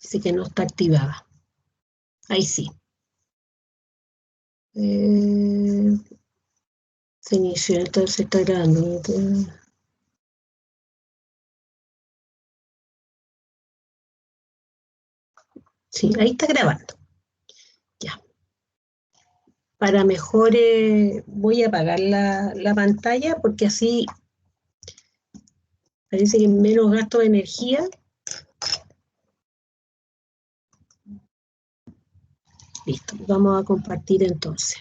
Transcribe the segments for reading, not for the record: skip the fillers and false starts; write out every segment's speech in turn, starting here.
Dice que no está activada. Ahí sí. Se inició, entonces está grabando. Sí, ahí está grabando. Ya. Para mejor, voy a apagar la pantalla porque así parece que menos gasto de energía. Listo, vamos a compartir entonces.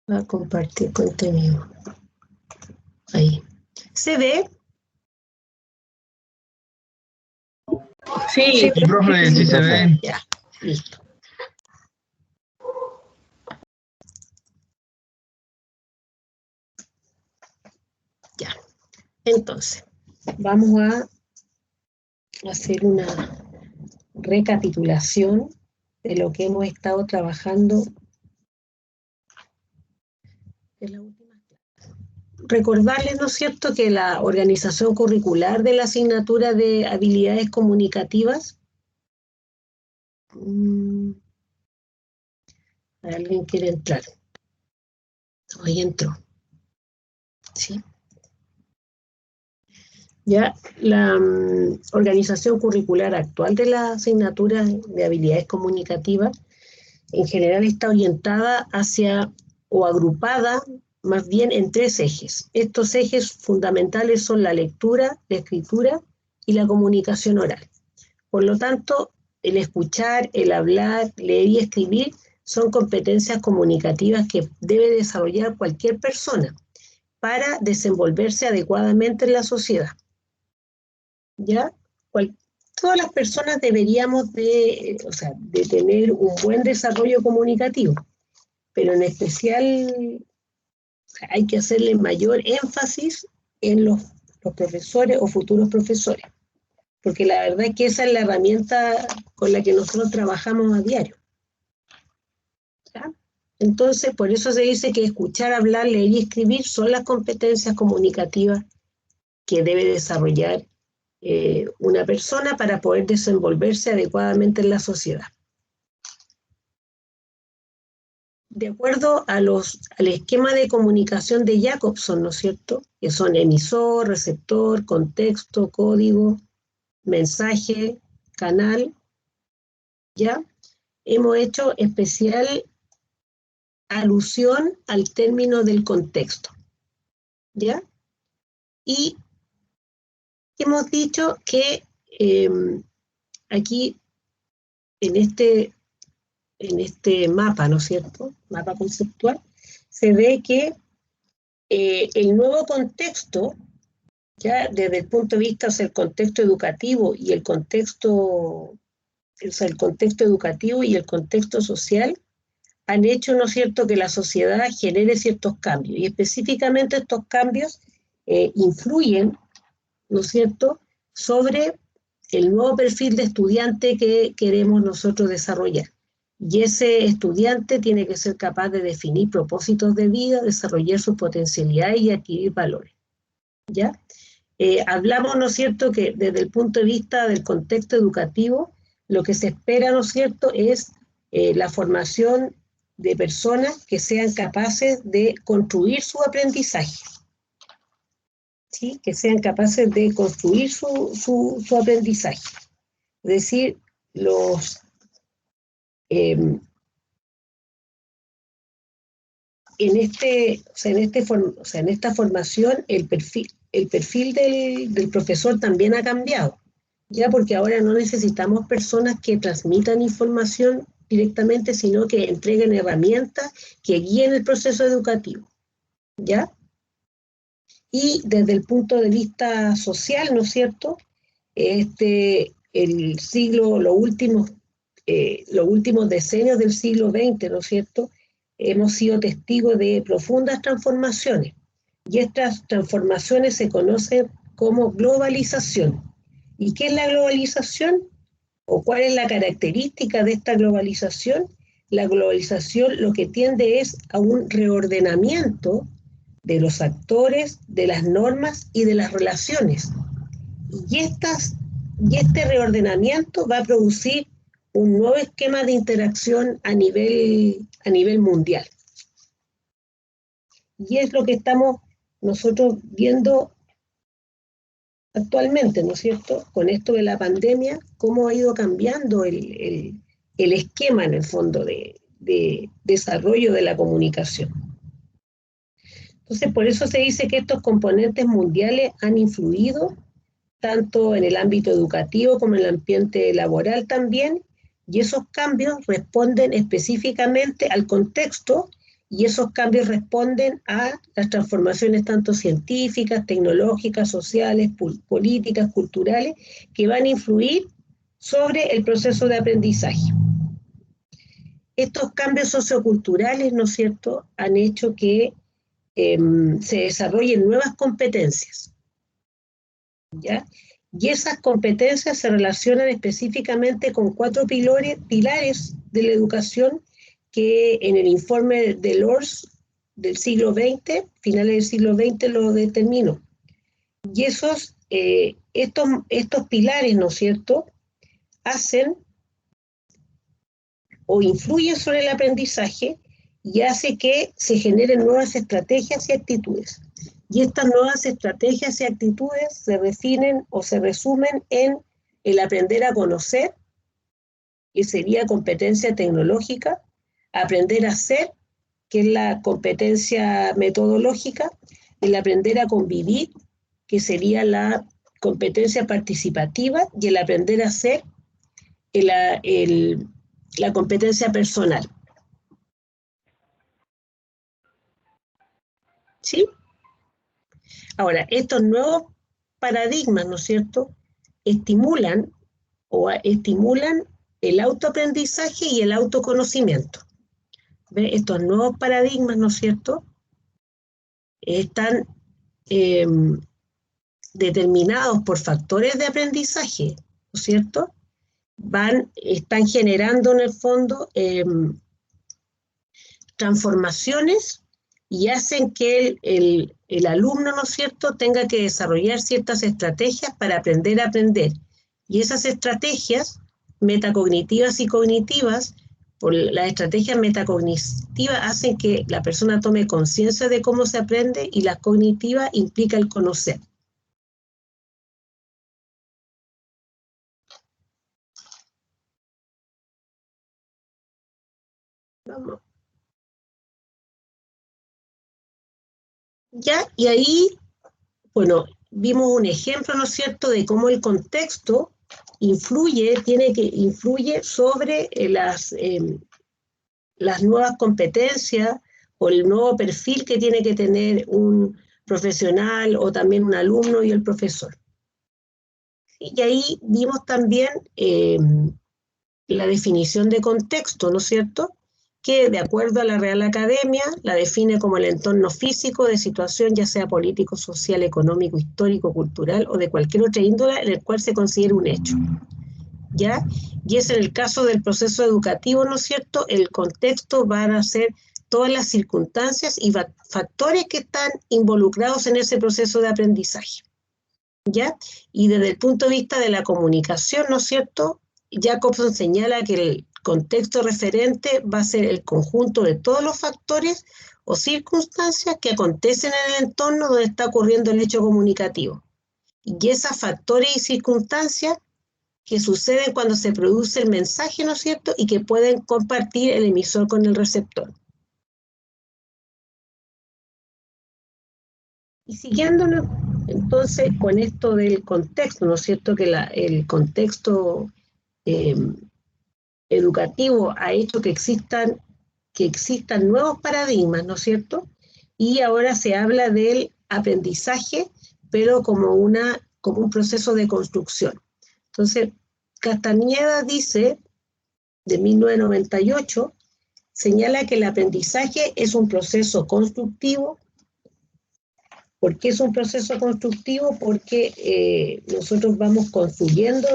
Voy a compartir contenido. Ahí. ¿Se ve? Sí, profe, sí se ve. Ya, listo. Ya. Entonces, vamos a hacer una recapitulación de lo que hemos estado trabajando en la última clase. Recordarles, ¿no es cierto?, que la organización curricular de la asignatura de habilidades comunicativas, ¿alguien quiere entrar? Ahí entró. ¿Sí? Ya la organización curricular actual de la asignatura de habilidades comunicativas en general está orientada hacia o agrupada más bien en 3 ejes. Estos ejes fundamentales son la lectura, la escritura y la comunicación oral. Por lo tanto, el escuchar, el hablar, leer y escribir son competencias comunicativas que debe desarrollar cualquier persona para desenvolverse adecuadamente en la sociedad. ¿Ya? Todas las personas deberíamos de tener un buen desarrollo comunicativo, pero en especial hay que hacerle mayor énfasis en los profesores o futuros profesores, porque la verdad es que esa es la herramienta con la que nosotros trabajamos a diario. ¿Ya? Entonces, por eso se dice que escuchar, hablar, leer y escribir son las competencias comunicativas que debe desarrollar una persona para poder desenvolverse adecuadamente en la sociedad. De acuerdo al esquema de comunicación de Jacobson, ¿no es cierto?, que son emisor, receptor, contexto, código, mensaje, canal, ¿ya? Hemos hecho especial alusión al término del contexto, ¿ya? Y hemos dicho que aquí, en este mapa, ¿no es cierto?, mapa conceptual, se ve que el nuevo contexto, ya desde el punto de vista, el contexto educativo y el contexto educativo y el contexto social, han hecho, ¿no es cierto?, que la sociedad genere ciertos cambios, y específicamente estos cambios influyen, ¿no es cierto?, sobre el nuevo perfil de estudiante que queremos nosotros desarrollar. Y ese estudiante tiene que ser capaz de definir propósitos de vida, desarrollar sus potencialidades y adquirir valores. ¿Ya? Hablamos, ¿no es cierto?, que desde el punto de vista del contexto educativo, lo que se espera, ¿no es cierto?, es la formación de personas que sean capaces de construir su aprendizaje. ¿Sí? Que sean capaces de construir su aprendizaje. Es decir, en esta formación el perfil del profesor también ha cambiado, ya, porque ahora no necesitamos personas que transmitan información directamente, sino que entreguen herramientas que guíen el proceso educativo, ¿ya? Y desde el punto de vista social, ¿no es cierto?, los últimos decenios del siglo XX, ¿no es cierto?, hemos sido testigos de profundas transformaciones. Y estas transformaciones se conocen como globalización. ¿Y qué es la globalización? ¿O cuál es la característica de esta globalización? La globalización lo que tiende es a un reordenamiento de los actores, de las normas y de las relaciones. Y este reordenamiento va a producir un nuevo esquema de interacción a nivel mundial. Y es lo que estamos nosotros viendo actualmente, ¿no es cierto? Con esto de la pandemia, cómo ha ido cambiando el esquema, en el fondo, de desarrollo de la comunicación. Entonces, por eso se dice que estos componentes mundiales han influido tanto en el ámbito educativo como en el ambiente laboral también, y esos cambios responden específicamente al contexto, y esos cambios responden a las transformaciones tanto científicas, tecnológicas, sociales, políticas, culturales, que van a influir sobre el proceso de aprendizaje. Estos cambios socioculturales, ¿no es cierto?, han hecho que se desarrollen nuevas competencias, ¿ya? Y esas competencias se relacionan específicamente con 4 pilares de la educación que en el informe de Lors del siglo XX, finales del siglo XX, lo determinó. Y estos pilares, ¿no es cierto?, hacen o influyen sobre el aprendizaje y hace que se generen nuevas estrategias y actitudes. Y estas nuevas estrategias y actitudes se definen o se resumen en el aprender a conocer, que sería competencia tecnológica, aprender a hacer, que es la competencia metodológica, el aprender a convivir, que sería la competencia participativa, y el aprender a hacer, la competencia personal. ¿Sí? Ahora, estos nuevos paradigmas, ¿no es cierto?, estimulan el autoaprendizaje y el autoconocimiento. ¿Ve? Estos nuevos paradigmas, ¿no es cierto?, están determinados por factores de aprendizaje, ¿no es cierto? Están generando en el fondo transformaciones y hacen que el alumno, ¿no es cierto?, tenga que desarrollar ciertas estrategias para aprender a aprender. Y esas estrategias metacognitivas y cognitivas, por las estrategias metacognitivas hacen que la persona tome conciencia de cómo se aprende, y las cognitivas implica el conocer. Vamos. Ya, y ahí, bueno, vimos un ejemplo, ¿no es cierto?, de cómo el contexto influye sobre las nuevas competencias o el nuevo perfil que tiene que tener un profesional o también un alumno y el profesor. Y ahí vimos también la definición de contexto, ¿no es cierto?, que de acuerdo a la Real Academia la define como el entorno físico de situación, ya sea político, social, económico, histórico, cultural o de cualquier otra índole en el cual se considere un hecho, ¿ya? Y es en el caso del proceso educativo, ¿no es cierto?, el contexto van a ser todas las circunstancias y factores que están involucrados en ese proceso de aprendizaje, ¿ya? Y desde el punto de vista de la comunicación, ¿no es cierto?, Jacobson señala que el contexto referente va a ser el conjunto de todos los factores o circunstancias que acontecen en el entorno donde está ocurriendo el hecho comunicativo. Y esos factores y circunstancias que suceden cuando se produce el mensaje, ¿no es cierto?, y que pueden compartir el emisor con el receptor. Y siguiéndonos entonces con esto del contexto, ¿no es cierto?, que el contexto educativo ha hecho que existan nuevos paradigmas, ¿no es cierto? Y ahora se habla del aprendizaje, pero como un proceso de construcción. Entonces, Castañeda dice, de 1998, señala que el aprendizaje es un proceso constructivo. ¿Por qué es un proceso constructivo? Porque nosotros vamos construyendo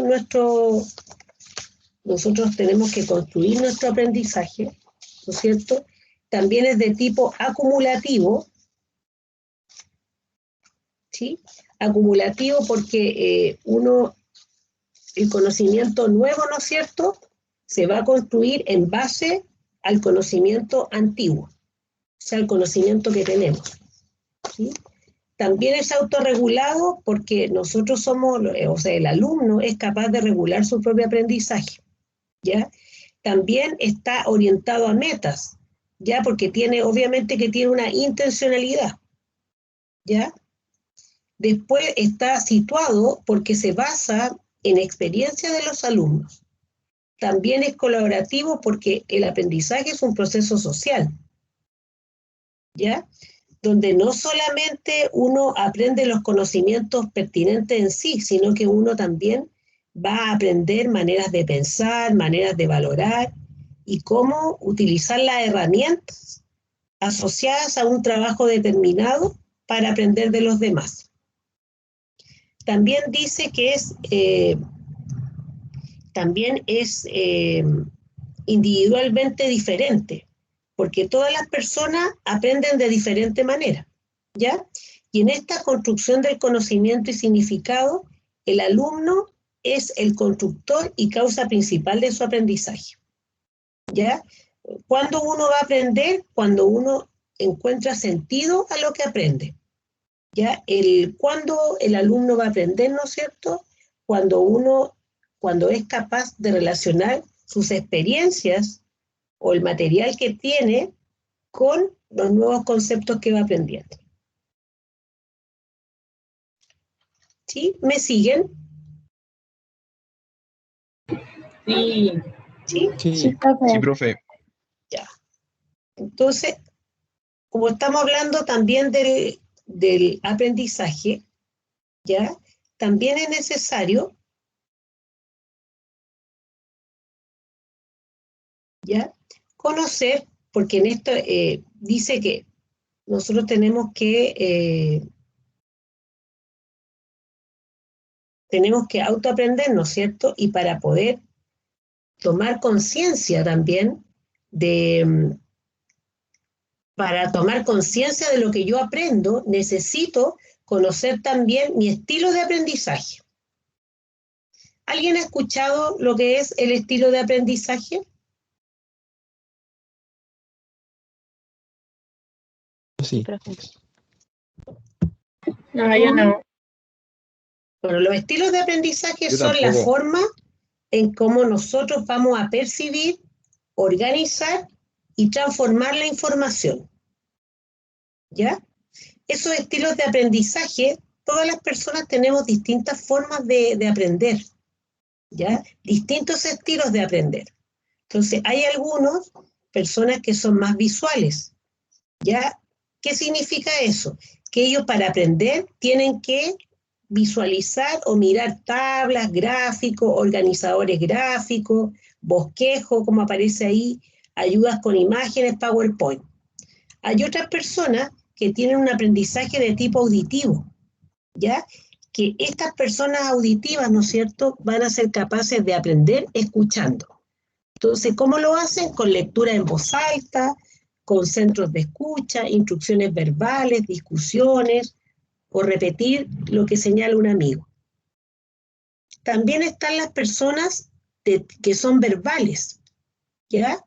nosotros tenemos que construir nuestro aprendizaje, ¿no es cierto? También es de tipo acumulativo, ¿sí? Acumulativo porque el conocimiento nuevo, ¿no es cierto?, se va a construir en base al conocimiento antiguo, o sea, el conocimiento que tenemos, ¿sí? También es autorregulado porque nosotros somos, o sea, el alumno es capaz de regular su propio aprendizaje, ¿ya? También está orientado a metas, ¿ya? Porque obviamente que tiene una intencionalidad, ¿ya? Después está situado porque se basa en experiencia de los alumnos. También es colaborativo porque el aprendizaje es un proceso social, ¿ya? Donde no solamente uno aprende los conocimientos pertinentes en sí, sino que uno también va a aprender maneras de pensar, maneras de valorar y cómo utilizar las herramientas asociadas a un trabajo determinado para aprender de los demás. También dice que también es individualmente diferente, porque todas las personas aprenden de diferente manera, ¿ya? Y en esta construcción del conocimiento y significado, el alumno es el constructor y causa principal de su aprendizaje, ¿ya? ¿Cuándo uno va a aprender? Cuando uno encuentra sentido a lo que aprende, ¿ya? Cuando el alumno va a aprender, ¿no es cierto? Cuando es capaz de relacionar sus experiencias o el material que tiene con los nuevos conceptos que va aprendiendo. ¿Sí? ¿Me siguen? Sí. ¿Sí? Sí, profe. Sí, profe. Ya. Entonces, como estamos hablando también del aprendizaje, ¿ya? También es necesario, ¿ya?, conocer, porque en esto dice que nosotros tenemos que autoaprender, ¿no es cierto? Y para poder tomar conciencia también para tomar conciencia de lo que yo aprendo, necesito conocer también mi estilo de aprendizaje. ¿Alguien ha escuchado lo que es el estilo de aprendizaje? Sí. No, yo no. Bueno, los estilos de aprendizaje Yo son la tampoco. forma en cómo nosotros vamos a percibir, organizar y transformar la información, ¿ya? Esos estilos de aprendizaje, todas las personas tenemos distintas formas de aprender, ¿ya? Distintos estilos de aprender. Entonces, hay algunas personas que son más visuales, ¿ya? ¿Qué significa eso? Que ellos para aprender tienen que visualizar o mirar tablas, gráficos, organizadores gráficos, bosquejo, como aparece ahí, ayudas con imágenes, PowerPoint. Hay otras personas que tienen un aprendizaje de tipo auditivo, ¿ya? Que estas personas auditivas, ¿no es cierto?, van a ser capaces de aprender escuchando. Entonces, ¿cómo lo hacen? Con lectura en voz alta, con centros de escucha, instrucciones verbales, discusiones, o repetir lo que señala un amigo. También están las personas que son verbales, ¿ya?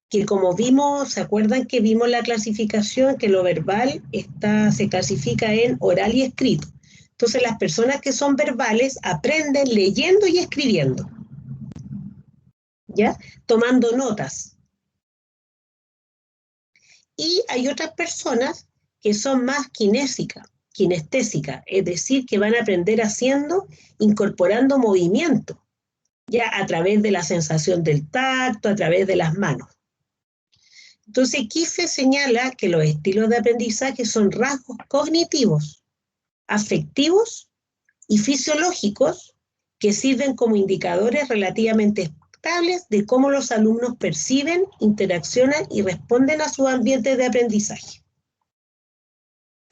Que como vimos, ¿se acuerdan que vimos la clasificación? Que lo verbal se clasifica en oral y escrito. Entonces, las personas que son verbales aprenden leyendo y escribiendo, ¿ya? Tomando notas. Y hay otras personas que son más kinestésicas, es decir, que van a aprender haciendo, incorporando movimiento, ya a través de la sensación del tacto, a través de las manos. Entonces, Kiefe señala que los estilos de aprendizaje son rasgos cognitivos, afectivos y fisiológicos que sirven como indicadores relativamente estables de cómo los alumnos perciben, interaccionan y responden a sus ambientes de aprendizaje.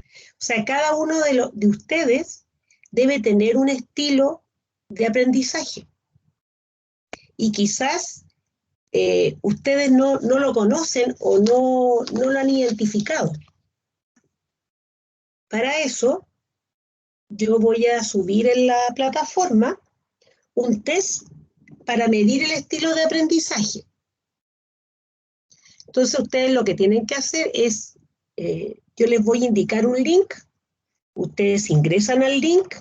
O sea, cada uno de ustedes debe tener un estilo de aprendizaje. Y quizás ustedes no lo conocen o no lo han identificado. Para eso, yo voy a subir en la plataforma un test para medir el estilo de aprendizaje. Entonces, ustedes lo que tienen que hacer es, yo les voy a indicar un link, ustedes ingresan al link,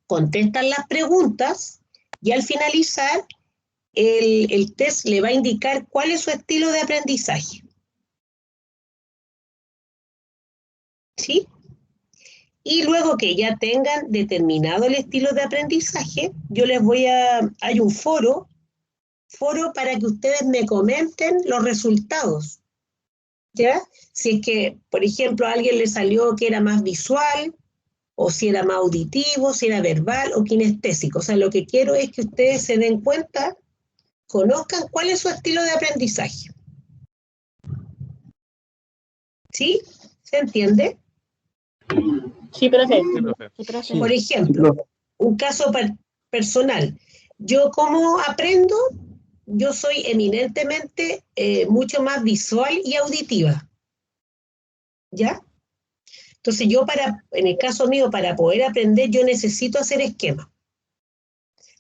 contestan las preguntas y al finalizar, el test le va a indicar cuál es su estilo de aprendizaje. ¿Sí? Y luego que ya tengan determinado el estilo de aprendizaje, yo les voy hay un foro para que ustedes me comenten los resultados. ¿Ya? Si es que, por ejemplo, a alguien le salió que era más visual, o si era más auditivo, si era verbal o kinestésico. O sea, lo que quiero es que ustedes se den cuenta, conozcan cuál es su estilo de aprendizaje. ¿Sí? ¿Se entiende? Sí, profe. Sí. Por ejemplo, un caso personal. Yo como aprendo, yo soy eminentemente mucho más visual y auditiva. ¿Ya? Entonces yo en el caso mío, para poder aprender, yo necesito hacer esquemas.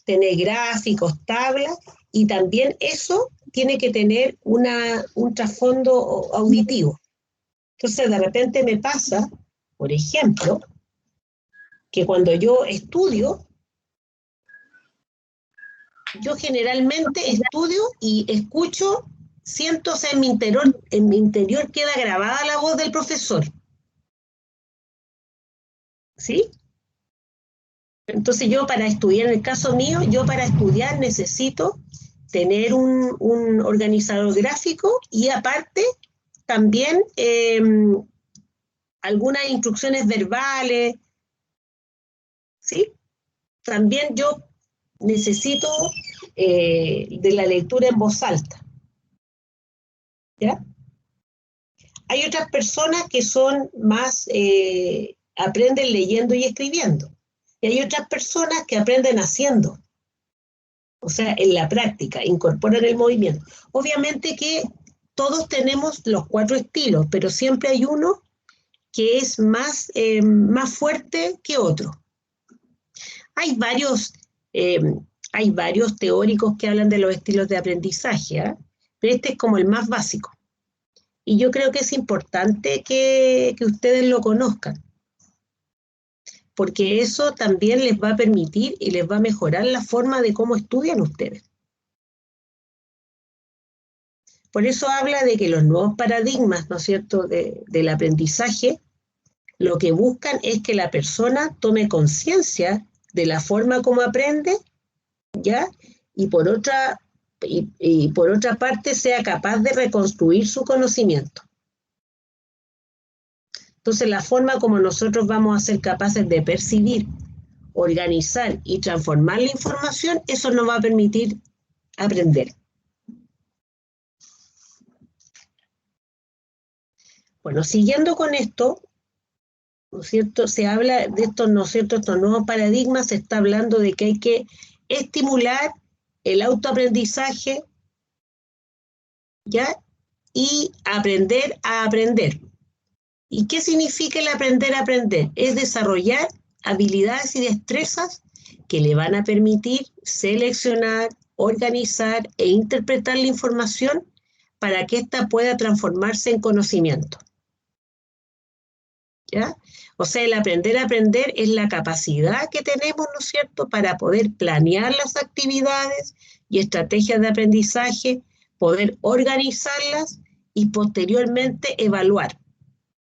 Tener gráficos, tablas, y también eso tiene que tener un trasfondo auditivo. Entonces de repente me pasa, por ejemplo, que cuando yo estudio, yo generalmente estudio y escucho, siento, o sea, en mi interior queda grabada la voz del profesor. ¿Sí? Entonces yo para estudiar, en el caso mío, yo para estudiar necesito tener un organizador gráfico y aparte también algunas instrucciones verbales, ¿sí? También yo necesito de la lectura en voz alta, ¿ya? Hay otras personas que son más, aprenden leyendo y escribiendo, y hay otras personas que aprenden haciendo, o sea, en la práctica, incorporan el movimiento. Obviamente que todos tenemos los 4 estilos, pero siempre hay uno que es más fuerte que otro. Hay varios teóricos que hablan de los estilos de aprendizaje, ¿eh? Pero este es como el más básico. Y yo creo que es importante que ustedes lo conozcan, porque eso también les va a permitir y les va a mejorar la forma de cómo estudian ustedes. Por eso habla de que los nuevos paradigmas, ¿no es cierto?, del aprendizaje, lo que buscan es que la persona tome conciencia de la forma como aprende, ¿ya? Y por otra parte sea capaz de reconstruir su conocimiento. Entonces, la forma como nosotros vamos a ser capaces de percibir, organizar y transformar la información, eso nos va a permitir aprender. Bueno, siguiendo con esto, ¿no es cierto? Se habla de estos, ¿no es cierto?, estos nuevos paradigmas, se está hablando de que hay que estimular el autoaprendizaje, ¿ya? Y aprender a aprender. ¿Y qué significa el aprender a aprender? Es desarrollar habilidades y destrezas que le van a permitir seleccionar, organizar e interpretar la información para que ésta pueda transformarse en conocimiento. ¿Ya? O sea, el aprender a aprender es la capacidad que tenemos, ¿no es cierto?, para poder planear las actividades y estrategias de aprendizaje, poder organizarlas y posteriormente evaluar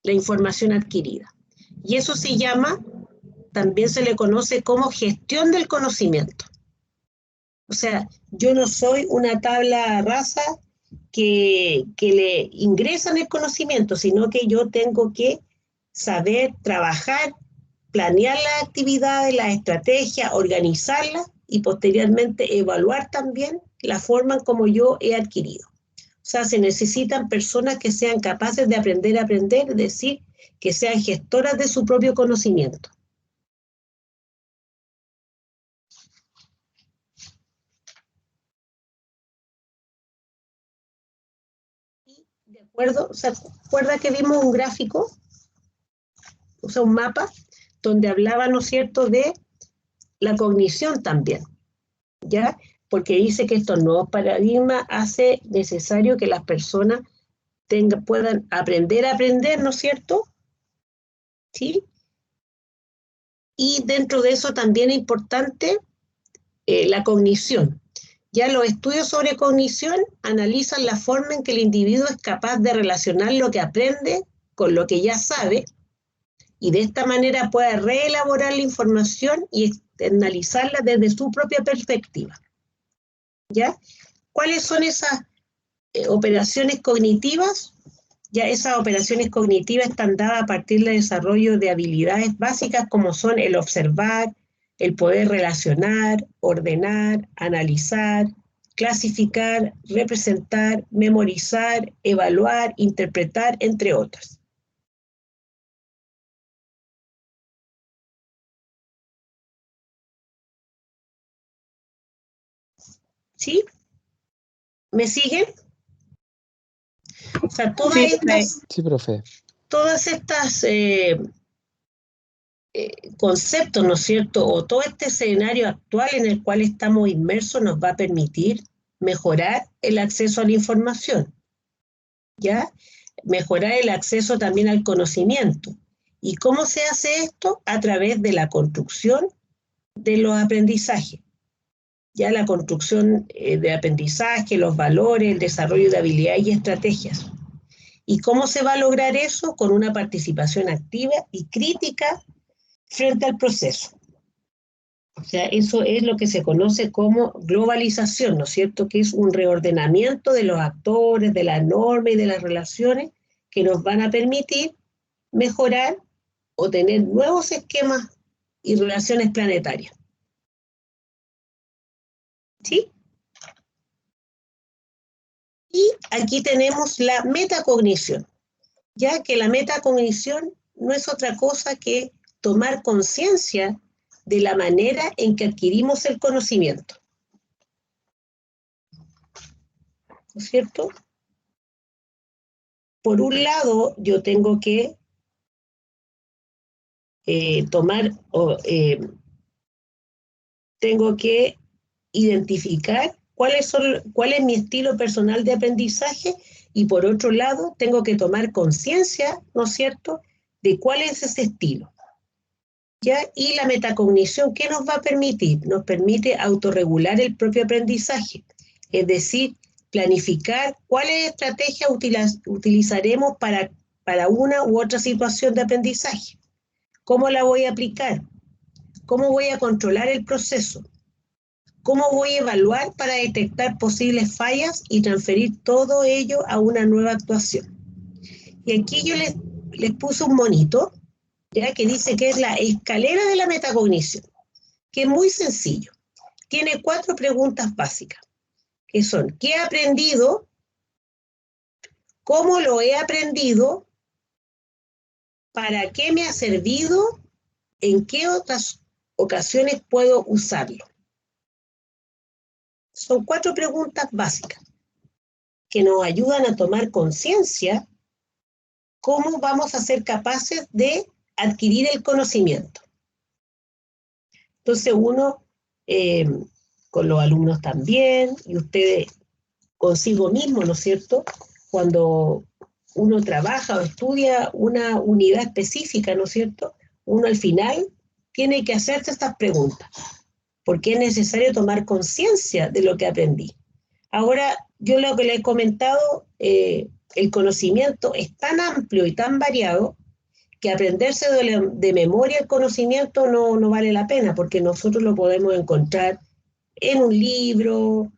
la información adquirida. Y eso se llama, también se le conoce como gestión del conocimiento. O sea, yo no soy una tabla rasa que le ingresan el conocimiento, sino que yo tengo que saber trabajar, planear las actividades, las estrategias, organizarlas y posteriormente evaluar también la forma en como yo he adquirido. O sea, se necesitan personas que sean capaces de aprender a aprender, es decir, que sean gestoras de su propio conocimiento. ¿De acuerdo? ¿Se acuerda que vimos un gráfico? O sea, un mapa, donde hablaba, ¿no es cierto?, de la cognición también, ¿ya? Porque dice que estos nuevos paradigmas hace necesario que las personas puedan aprender a aprender, ¿no es cierto? ¿Sí? Y dentro de eso también es importante la cognición. Ya los estudios sobre cognición analizan la forma en que el individuo es capaz de relacionar lo que aprende con lo que ya sabe, y de esta manera puede reelaborar la información y externalizarla desde su propia perspectiva. ¿Ya? ¿Cuáles son esas operaciones cognitivas? Ya esas operaciones cognitivas están dadas a partir del desarrollo de habilidades básicas como son el observar, el poder relacionar, ordenar, analizar, clasificar, representar, memorizar, evaluar, interpretar, entre otras. ¿Sí? ¿Me siguen? O sea, todas estas... Sí, profe. Todas estas conceptos, ¿no es cierto? O todo este escenario actual en el cual estamos inmersos nos va a permitir mejorar el acceso a la información, ¿ya? Mejorar el acceso también al conocimiento. ¿Y cómo se hace esto? A través de la construcción de los aprendizajes. Ya la construcción de aprendizaje, los valores, el desarrollo de habilidades y estrategias. ¿Y cómo se va a lograr eso? Con una participación activa y crítica frente al proceso. O sea, eso es lo que se conoce como globalización, ¿no es cierto? Que es un reordenamiento de los actores, de las normas y de las relaciones que nos van a permitir mejorar o tener nuevos esquemas y relaciones planetarias. ¿Sí? Y aquí tenemos la metacognición, ya que la metacognición no es otra cosa que tomar conciencia de la manera en que adquirimos el conocimiento. ¿No es cierto? Por un lado, yo tengo que tengo que identificar cuál es mi estilo personal de aprendizaje, y por otro lado, tengo que tomar conciencia, ¿no es cierto?, de cuál es ese estilo. ¿Ya? Y la metacognición, ¿qué nos va a permitir? Nos permite autorregular el propio aprendizaje, es decir, planificar cuáles estrategias utilizaremos para una u otra situación de aprendizaje. ¿Cómo la voy a aplicar? ¿Cómo voy a controlar el proceso? ¿Cómo voy a evaluar para detectar posibles fallas y transferir todo ello a una nueva actuación? Y aquí yo les puse un monito, ¿ya? Que dice que es la escalera de la metacognición, que es muy sencillo. Tiene 4 preguntas básicas, que son: ¿qué he aprendido? ¿Cómo lo he aprendido? ¿Para qué me ha servido? ¿En qué otras ocasiones puedo usarlo? Son 4 preguntas básicas que nos ayudan a tomar conciencia cómo vamos a ser capaces de adquirir el conocimiento. Entonces uno, con los alumnos también, y ustedes consigo mismo, ¿no es cierto?, cuando uno trabaja o estudia una unidad específica, ¿no es cierto?, uno al final tiene que hacerse estas preguntas, porque es necesario tomar conciencia de lo que aprendí. Ahora, yo lo que le he comentado, el conocimiento es tan amplio y tan variado que aprenderse de memoria el conocimiento no vale la pena, porque nosotros lo podemos encontrar en un libro,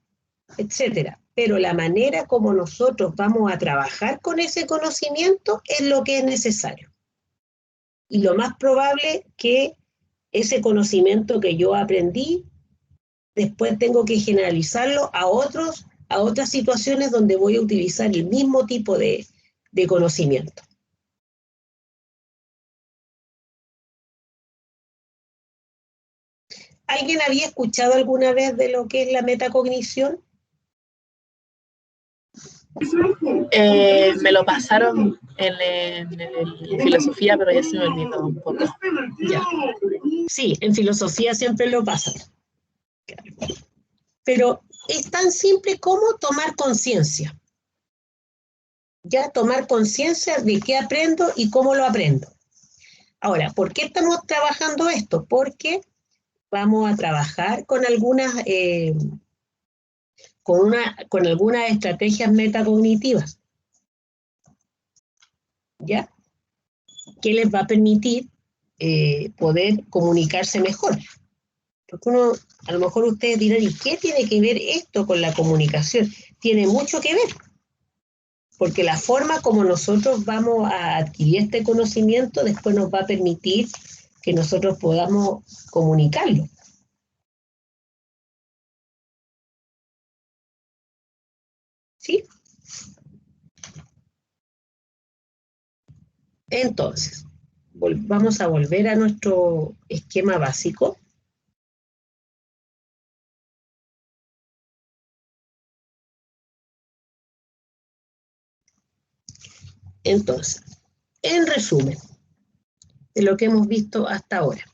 etcétera. Pero la manera como nosotros vamos a trabajar con ese conocimiento es lo que es necesario. Y lo más probable que ese conocimiento que yo aprendí después tengo que generalizarlo a otras situaciones donde voy a utilizar el mismo tipo de conocimiento. ¿Alguien había escuchado alguna vez de lo que es la metacognición? Me lo pasaron en filosofía, pero ya se me olvidó un poco. Ya. Sí, en filosofía siempre lo pasan. Pero es tan simple como tomar conciencia. Ya, tomar conciencia de qué aprendo y cómo lo aprendo. Ahora, ¿por qué estamos trabajando esto? Porque vamos a trabajar con algunas estrategias metacognitivas, ¿ya? Que les va a permitir poder comunicarse mejor. Porque a lo mejor ustedes dirán, ¿y qué tiene que ver esto con la comunicación? Tiene mucho que ver, porque la forma como nosotros vamos a adquirir este conocimiento después nos va a permitir que nosotros podamos comunicarlo. ¿Sí? Entonces, vamos a volver a nuestro esquema básico. Entonces, en resumen, de lo que hemos visto hasta ahora,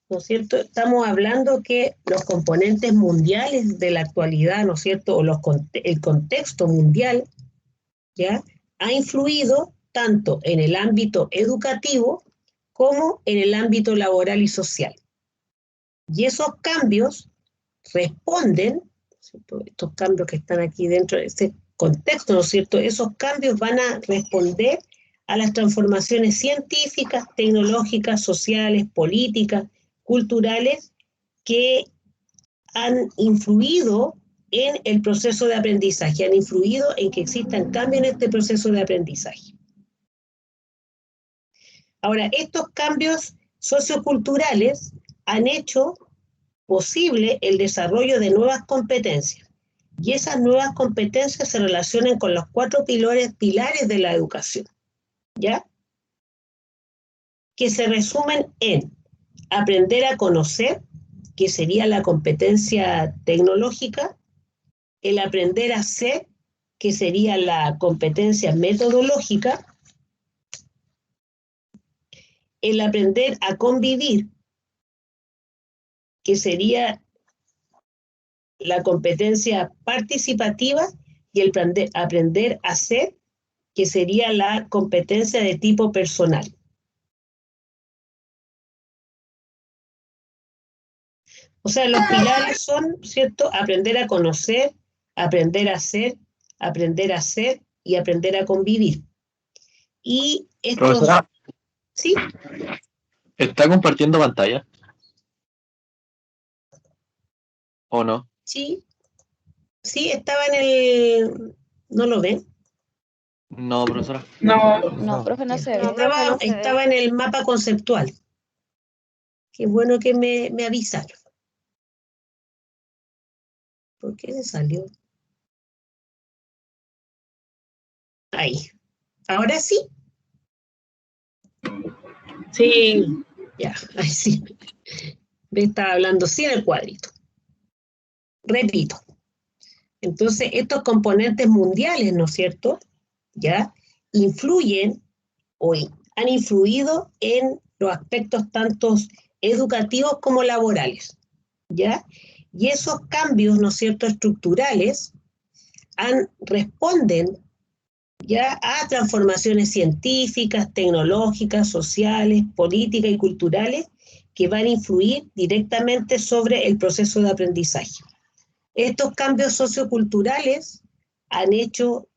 ¿no es cierto? Estamos hablando que los componentes mundiales de la actualidad, ¿no es cierto? O el contexto mundial, ¿ya? Ha influido tanto en el ámbito educativo como en el ámbito laboral y social. Y esos cambios responden, ¿cierto? Estos cambios que están aquí dentro de este contexto, ¿no es cierto? Esos cambios van a responder a las transformaciones científicas, tecnológicas, sociales, políticas, culturales que han influido en el proceso de aprendizaje, han influido en que existan cambios en este proceso de aprendizaje. Ahora, estos cambios socioculturales han hecho posible el desarrollo de nuevas competencias. Y esas nuevas competencias se relacionan con los 4 pilares de la educación, ¿ya? Que se resumen en aprender a conocer, que sería la competencia tecnológica, el aprender a ser, que sería la competencia metodológica, el aprender a convivir, que sería la competencia participativa, y el aprender a ser, que sería la competencia de tipo personal. O sea, los pilares son, ¿cierto? Aprender a conocer, aprender a ser y aprender a convivir. Y estos... Profesora, ¿sí? ¿está compartiendo pantalla? ¿O no? Sí, sí, estaba en el... ¿No lo ven? No, profesora. No, profe, no se ve. Estaba en el mapa conceptual. Qué bueno que me avisaron. ¿Por qué se salió? Ahí. Ahora sí. Sí. Ya, ahí sí. Me estaba hablando sin el cuadrito. Repito. Entonces, estos componentes mundiales, ¿no es cierto? ¿Ya? Influyen o han influido en los aspectos tanto educativos como laborales, ¿ya? Y esos cambios, ¿no es cierto?, estructurales, responden ya a transformaciones científicas, tecnológicas, sociales, políticas y culturales que van a influir directamente sobre el proceso de aprendizaje. Estos cambios socioculturales han hecho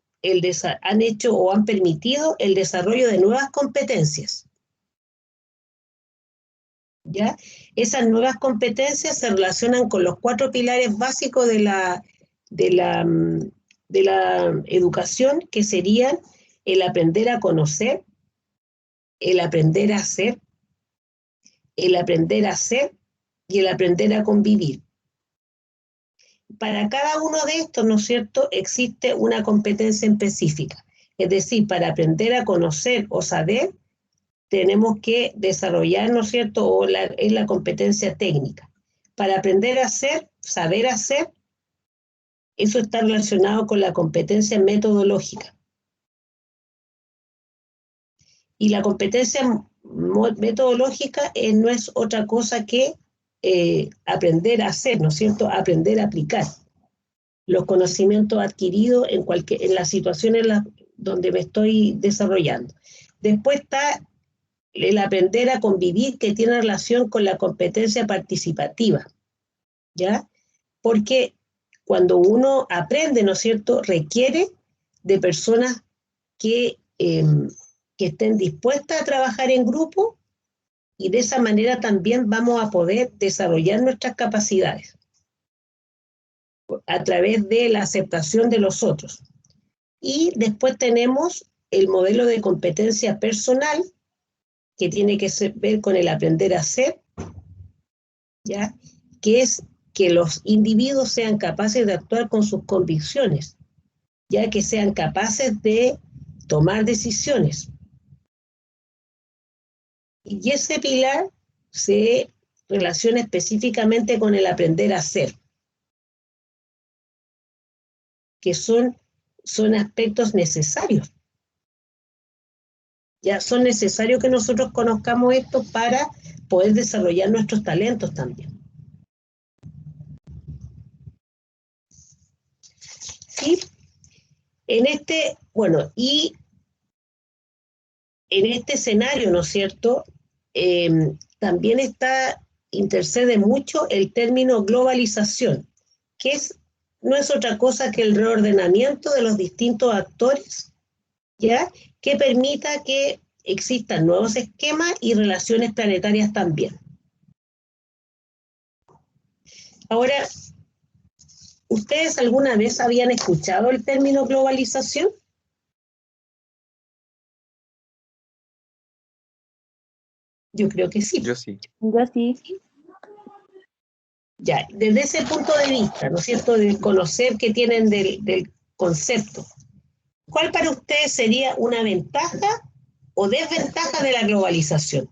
o han permitido el desarrollo de nuevas competencias. ¿Ya? Esas nuevas competencias se relacionan con los 4 pilares básicos de la educación, que serían el aprender a conocer, el aprender a ser, el aprender a ser y el aprender a convivir. para cada uno de estos, ¿no es cierto?, existe una competencia específica. Es decir, para aprender a conocer o saber, tenemos que desarrollar, ¿no es cierto?, es la competencia técnica. Para aprender a hacer, saber hacer, eso está relacionado con la competencia metodológica. Y la competencia metodológica no es otra cosa que aprender a hacer, ¿no es cierto?, aprender a aplicar los conocimientos adquiridos en las situaciones donde me estoy desarrollando. Después está el aprender a convivir, que tiene relación con la competencia participativa, ¿ya? Porque cuando uno aprende, ¿no es cierto?, requiere de personas que estén dispuestas a trabajar en grupo, y de esa manera también vamos a poder desarrollar nuestras capacidades a través de la aceptación de los otros. Y después tenemos el modelo de competencia personal, que tiene que ver con el aprender a hacer, ¿ya? Que es que los individuos sean capaces de actuar con sus convicciones, ya que sean capaces de tomar decisiones. Y ese pilar se relaciona específicamente con el aprender a hacer, que son aspectos necesarios. Ya son necesarios que nosotros conozcamos esto para poder desarrollar nuestros talentos también. ¿Sí? En este escenario, ¿no es cierto?, también intercede mucho el término globalización, que no es otra cosa que el reordenamiento de los distintos actores, ¿ya?, que permita que existan nuevos esquemas y relaciones planetarias también. Ahora, ¿ustedes alguna vez habían escuchado el término globalización? Yo creo que sí. Yo sí. Yo sí. Ya, desde ese punto de vista, ¿no es cierto?, del conocer que tienen del concepto, ¿cuál para ustedes sería una ventaja o desventaja de la globalización?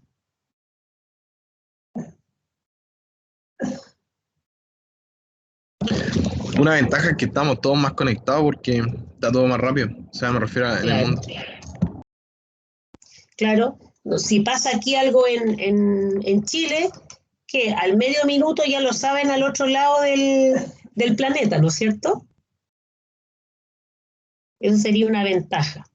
Una ventaja es que estamos todos más conectados porque está todo más rápido. O sea, me refiero en el mundo. Claro, si pasa aquí algo en Chile, que al medio minuto ya lo saben al otro lado del planeta, ¿no es cierto? Eso sería una ventaja.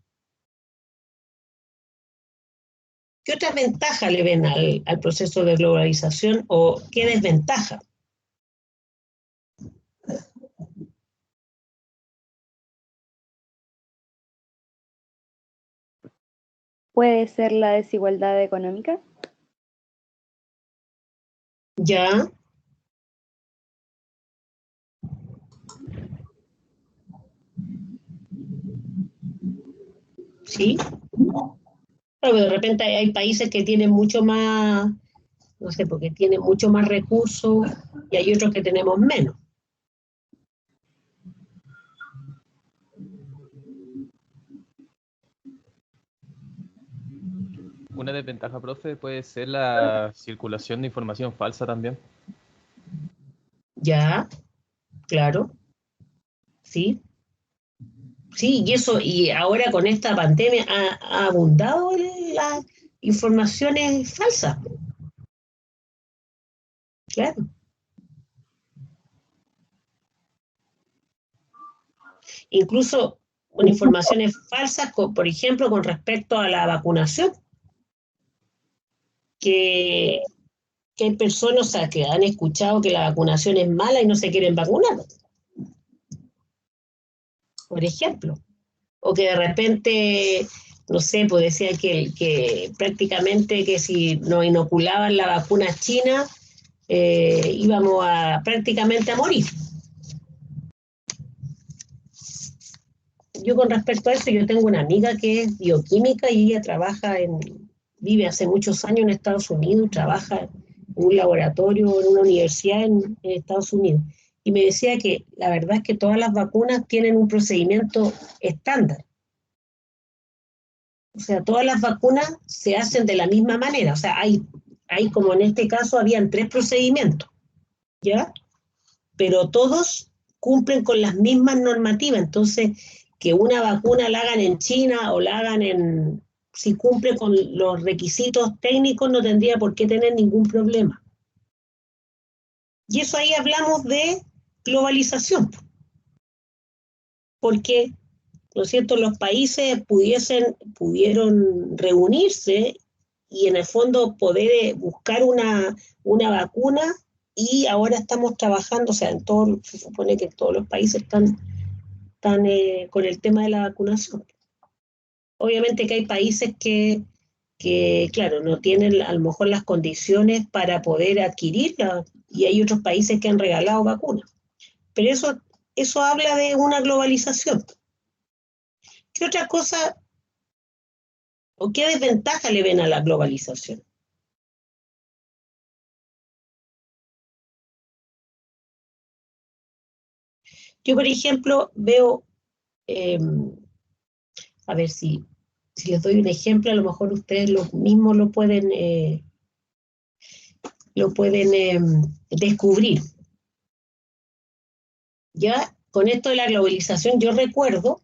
¿Qué otras ventajas le ven al proceso de globalización o qué desventaja? ¿Puede ser la desigualdad económica? Ya. Sí. Pero de repente hay países que tienen mucho más, no sé, porque tienen mucho más recursos y hay otros que tenemos menos. Una desventaja, profe, puede ser la circulación de información falsa también. Ya, claro. Sí. Sí, y ahora con esta pandemia ha abundado las informaciones falsas. Claro. Incluso con informaciones falsas, por ejemplo, con respecto a la vacunación, que hay personas, o sea, que han escuchado que la vacunación es mala y no se quieren vacunar, por ejemplo. O que de repente, no sé, pues decía que prácticamente que si nos inoculaban la vacuna china, íbamos prácticamente a morir. Yo con respecto a eso, yo tengo una amiga que es bioquímica y ella vive hace muchos años en Estados Unidos, trabaja en un laboratorio, en una universidad en Estados Unidos. y me decía que la verdad es que todas las vacunas tienen un procedimiento estándar. O sea, todas las vacunas se hacen de la misma manera. O sea, hay como en este caso, habían 3 procedimientos, ¿ya? Pero todos cumplen con las mismas normativas. Entonces, que una vacuna la hagan en China o la hagan si cumple con los requisitos técnicos, no tendría por qué tener ningún problema. Y eso ahí hablamos de globalización. Porque, ¿no es cierto?, los países pudieron reunirse y en el fondo poder buscar una vacuna, y ahora estamos trabajando, o sea, se supone que todos los países están con el tema de la vacunación. Obviamente que hay países que claro, no tienen a lo mejor las condiciones para poder adquirirla, y hay otros países que han regalado vacunas. Pero eso habla de una globalización. ¿Qué otra cosa o qué desventaja le ven a la globalización? Yo, por ejemplo, veo, a ver si les doy un ejemplo, a lo mejor ustedes mismos lo pueden descubrir. Ya con esto de la globalización, yo recuerdo,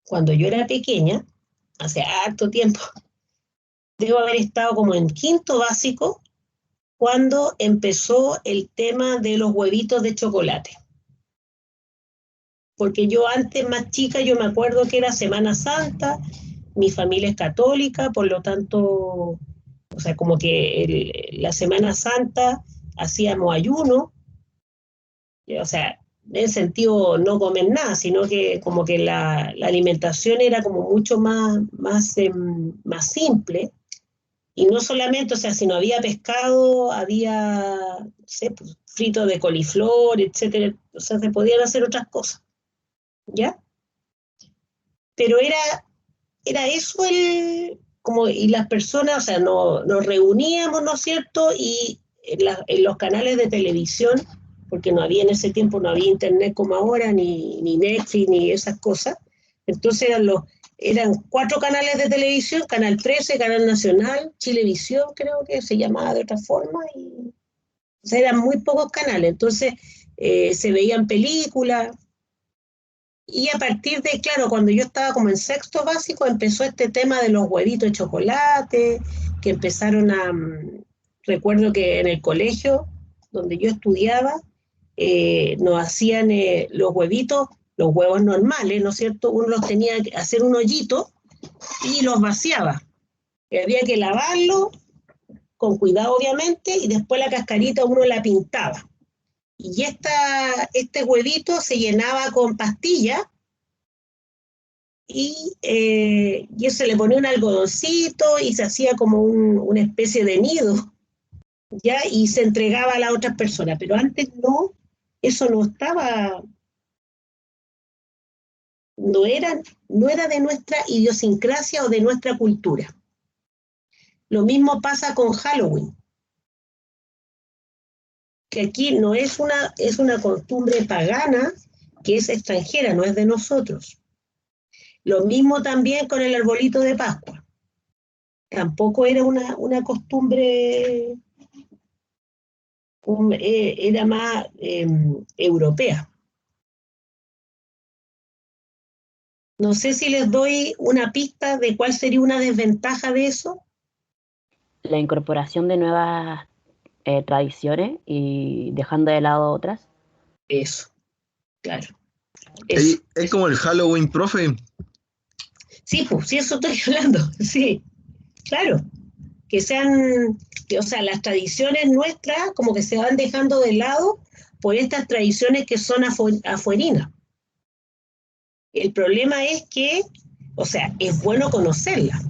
cuando yo era pequeña, hace harto tiempo, debo haber estado como en 5º básico, cuando empezó el tema de los huevitos de chocolate. Porque yo antes, más chica, yo me acuerdo que era Semana Santa, mi familia es católica, por lo tanto, o sea, como que la Semana Santa hacíamos ayuno, o sea, en el sentido no comer nada, sino que como que la alimentación era como mucho más simple, y no solamente, o sea, si no había pescado, había, no sé, pues, frito de coliflor, etcétera, o sea, se podían hacer otras cosas, ¿ya? Pero era eso y las personas, o sea, nos reuníamos, ¿no es cierto? Y en los canales de televisión, porque no había en ese tiempo, no había internet como ahora, ni Netflix, ni esas cosas. Entonces eran 4 canales de televisión: Canal 13, Canal Nacional, Chilevisión, creo que se llamaba de otra forma, o sea, eran muy pocos canales. Entonces se veían películas. Y a partir de, claro, cuando yo estaba como en 6º básico, empezó este tema de los huevitos de chocolate, que empezaron recuerdo que en el colegio donde yo estudiaba, nos hacían los huevitos, los huevos normales, ¿no es cierto? Uno los tenía que hacer un hoyito y los vaciaba. Y había que lavarlo, con cuidado obviamente, y después la cascarita uno la pintaba. Y este huevito se llenaba con pastillas, y eso le ponía un algodoncito y se hacía como una especie de nido, ¿ya? Y se entregaba a las otras personas. Pero antes eso no estaba, no era de nuestra idiosincrasia o de nuestra cultura. Lo mismo pasa con Halloween, que aquí no es una costumbre pagana, que es extranjera, no es de nosotros. Lo mismo también con el arbolito de Pascua. Tampoco era una costumbre, era más europea. No sé si les doy una pista de cuál sería una desventaja de eso. La incorporación de nuevas tradiciones y dejando de lado otras. Eso, claro. Eso. Es como el Halloween, profe. Sí, pues, sí, eso estoy hablando, sí, claro. O sea, las tradiciones nuestras como que se van dejando de lado por estas tradiciones que son afuerinas. El problema es que, o sea, es bueno conocerlas,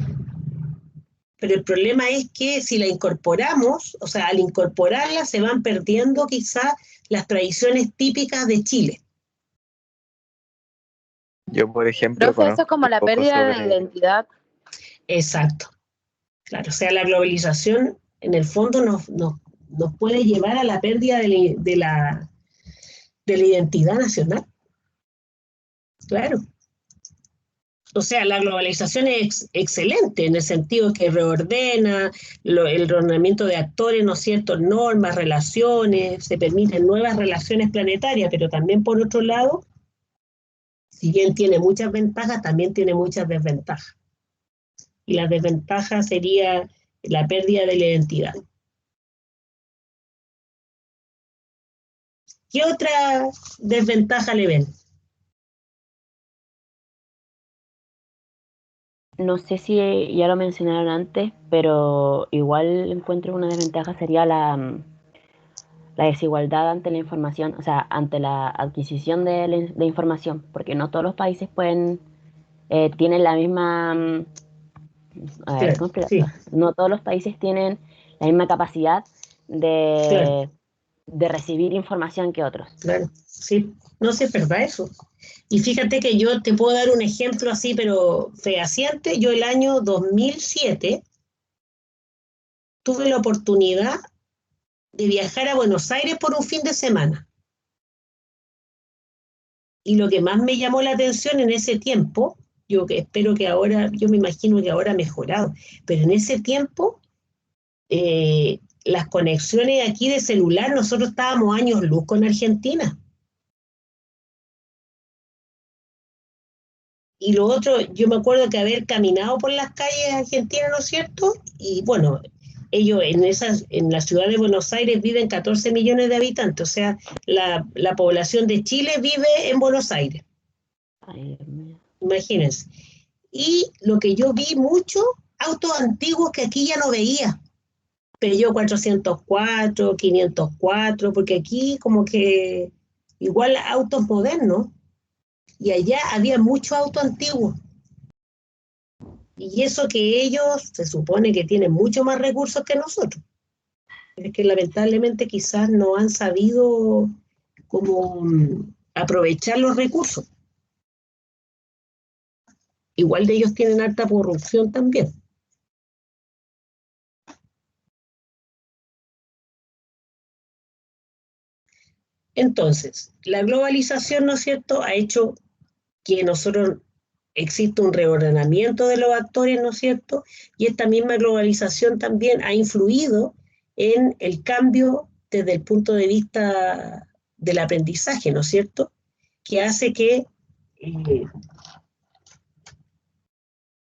pero el problema es que si la incorporamos, o sea, al incorporarla se van perdiendo quizás las tradiciones típicas de Chile. Yo, por ejemplo, Profe, eso es como la pérdida de sobre... identidad. Exacto. Claro, o sea, la globalización en el fondo nos puede llevar a la pérdida de de la identidad nacional. Claro. O sea, la globalización es excelente en el sentido que reordena el ordenamiento de actores, ¿no es cierto?, normas, relaciones, se permiten nuevas relaciones planetarias, pero también por otro lado, si bien tiene muchas ventajas, también tiene muchas desventajas. Y la desventaja sería la pérdida de la identidad. ¿Qué otra desventaja le ven? No sé si ya lo mencionaron antes, pero igual encuentro una desventaja sería la desigualdad ante la información, o sea, ante la adquisición de información, porque no todos los países tienen la misma, a ver, ¿cómo explicarlo? Sí, No todos los países tienen la misma capacidad claro, de recibir información que otros. claro, sí. No sé, es verdad eso. Y fíjate que yo te puedo dar un ejemplo así, pero fehaciente. Yo el año 2007 tuve la oportunidad de viajar a Buenos Aires por un fin de semana. Y lo que más me llamó la atención en ese tiempo, yo que espero que ahora, yo me imagino que ahora ha mejorado, pero en ese tiempo, las conexiones aquí de celular, nosotros estábamos años luz con Argentina. Y lo otro, yo me acuerdo que haber caminado por las calles argentinas, ¿no es cierto? Y bueno, ellos en la ciudad de Buenos Aires viven 14 millones de habitantes, o sea, la población de Chile vive en Buenos Aires, Ay, Dios mío. imagínense. Y lo que yo vi mucho, autos antiguos que aquí ya no veía. Peugeot 404, 504, porque aquí como que igual autos modernos, y allá había muchos autos antiguos. Y eso que ellos se supone que tienen mucho más recursos que nosotros. Es que lamentablemente quizás no han sabido cómo aprovechar los recursos. Igual de ellos tienen alta corrupción también. Entonces, la globalización, ¿no es cierto?, ha hecho que nosotros existe un reordenamiento de los actores, ¿no es cierto? Y esta misma globalización también ha influido en el cambio desde el punto de vista del aprendizaje, ¿no es cierto? Que hace que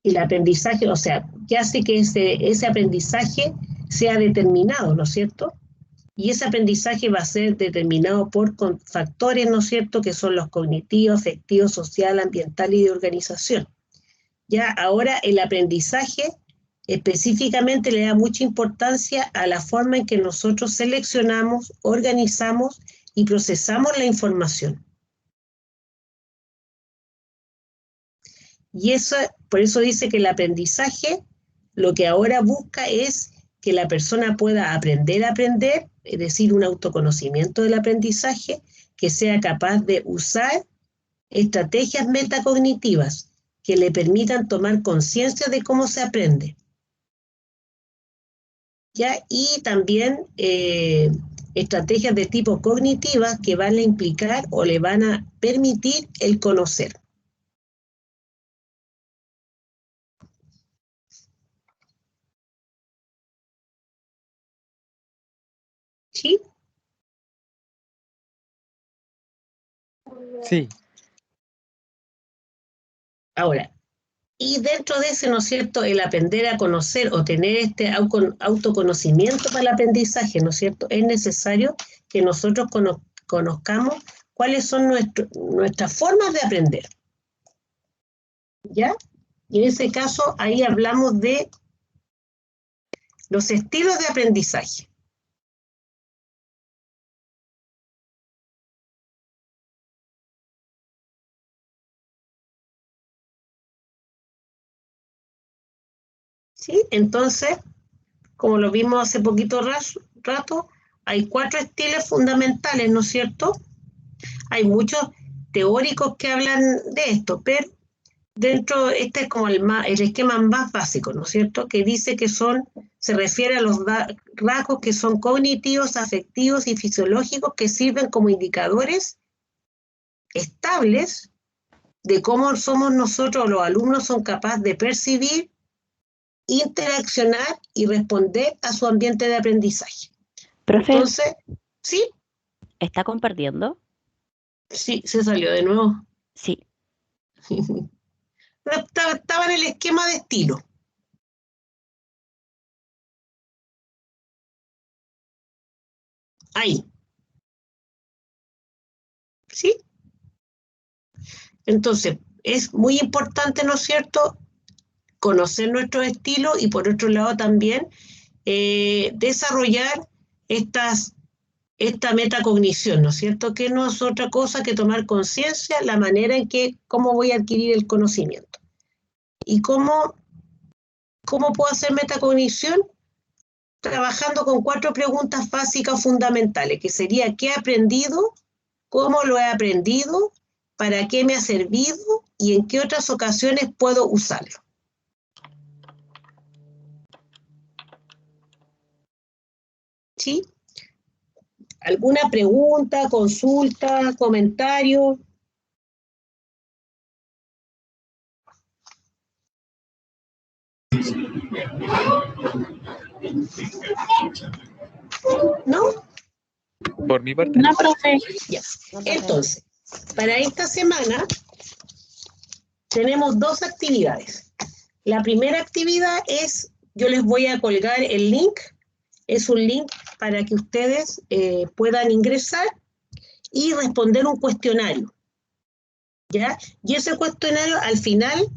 el aprendizaje, o sea, que hace que ese aprendizaje sea determinado, ¿no es cierto? Y ese aprendizaje va a ser determinado por factores, ¿no es cierto?, que son los cognitivos, afectivos, social, ambiental y de organización. Ya ahora el aprendizaje específicamente le da mucha importancia a la forma en que nosotros seleccionamos, organizamos y procesamos la información. Y eso, por eso dice que el aprendizaje lo que ahora busca es que la persona pueda aprender a aprender, es decir, un autoconocimiento del aprendizaje, que sea capaz de usar estrategias metacognitivas que le permitan tomar conciencia de cómo se aprende. ¿Ya? Y también estrategias de tipo cognitivas que van a implicar o le van a permitir el conocer. ¿Sí? Sí, Ahora, y dentro de ese, ¿no es cierto?, el aprender a conocer o tener este autoconocimiento para el aprendizaje, ¿no es cierto?, es necesario que nosotros conozcamos cuáles son nuestras formas de aprender. ¿Ya? Y en ese caso, ahí hablamos de los estilos de aprendizaje. ¿Sí? Entonces, como lo vimos hace poquito rato, hay 4 estilos fundamentales, ¿no es cierto? Hay muchos teóricos que hablan de esto, pero dentro, este es como el esquema más básico, ¿no es cierto? Que dice que se refiere a los rasgos que son cognitivos, afectivos y fisiológicos que sirven como indicadores estables de cómo somos nosotros, los alumnos son capaces de percibir, interaccionar y responder a su ambiente de aprendizaje. Profe, Entonces, ¿sí? ¿está compartiendo? Sí, se salió de nuevo. Sí. Estaba en el esquema de estilo. Ahí. ¿Sí? Entonces, es muy importante, ¿no es cierto?, conocer nuestro estilo y por otro lado también desarrollar esta metacognición, ¿no es cierto?, que no es otra cosa que tomar conciencia, la manera en que, cómo voy a adquirir el conocimiento. ¿Y cómo puedo hacer metacognición? Trabajando con 4 preguntas básicas fundamentales, que sería ¿qué he aprendido? ¿Cómo lo he aprendido? ¿Para qué me ha servido? ¿Y en qué otras ocasiones puedo usarlo? ¿Sí? ¿Alguna pregunta, consulta, comentario? ¿No? Por mi parte, No, profe. Ya. No, profe. Entonces, para esta semana tenemos 2 actividades. La primera actividad es, yo les voy a colgar el link, es un link para que ustedes puedan ingresar y responder un cuestionario, ¿ya? Y ese cuestionario al final